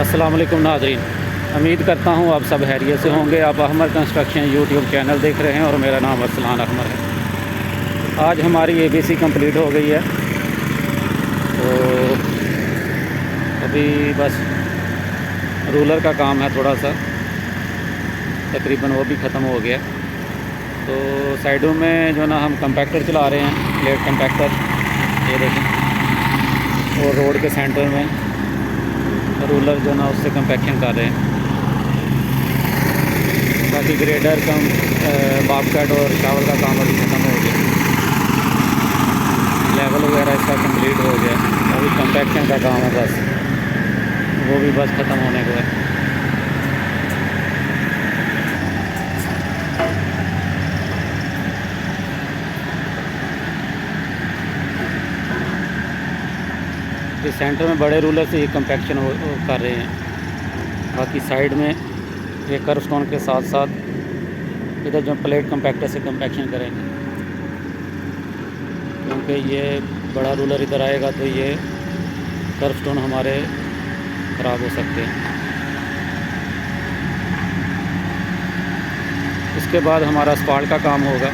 अस्सलाम वालेकुम नाज़रीन, उम्मीद करता हूँ आप सब खैरियत से होंगे। आप अहमद कंस्ट्रक्शन यूट्यूब चैनल देख रहे हैं और मेरा नाम अरसलान अहमद है। आज हमारी एबीसी कंप्लीट हो गई है, तो अभी बस रूलर का काम है, थोड़ा सा तकरीबन वो भी ख़त्म हो गया। तो साइडों में जो ना हम कंपैक्टर चला रहे हैं, प्लेट कंपैक्टर, ये देखें, और रोड के सेंटर में रूलर जो ना उससे कंपैक्शन कर रहे हैं। बाकी ग्रेडर कम बॉक्सकट और शावल का काम अभी ख़त्म हो गया, लेवल वगैरह इसका कंप्लीट हो गया। अभी कंपैक्शन का काम है, बस वो भी बस ख़त्म होने को है। इस सेंटर में बड़े रूलर से ये कंपैक्शन कर रहे हैं। बाकी साइड में ये कर्व स्टोन के साथ साथ इधर जो प्लेट कंपैक्टर से कंपैक्शन करेंगे, क्योंकि ये बड़ा रूलर इधर आएगा तो ये कर्व स्टोन हमारे ख़राब हो सकते हैं। इसके बाद हमारा स्पाल्ट का काम होगा।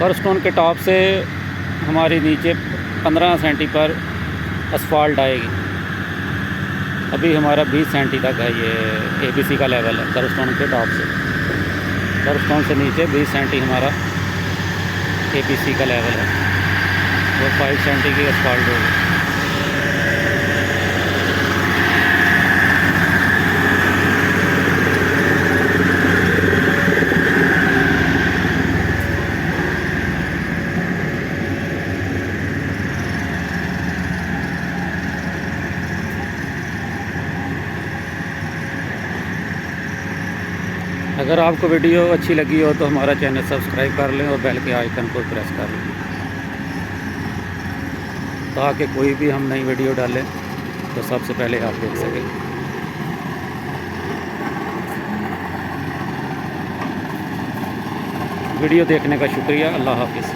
कर्व स्टोन के टॉप से हमारी नीचे 15 सेंटी पर असफाल्ट आएगी। अभी हमारा 20 सेंटी तक है ये एबीसी का लेवल है। कर्व स्टोन के टॉप से, कर्व स्टोन से नीचे 20 सेंटी हमारा एबीसी का लेवल है, और 5 सेंटी की असफाल्ट होगी। अगर आपको वीडियो अच्छी लगी हो तो हमारा चैनल सब्सक्राइब कर लें और बेल के आइकन को प्रेस कर लें, ताकि कोई भी हम नई वीडियो डालें तो सबसे पहले आप देख सकें। वीडियो देखने का शुक्रिया। अल्लाह हाफ़िज़।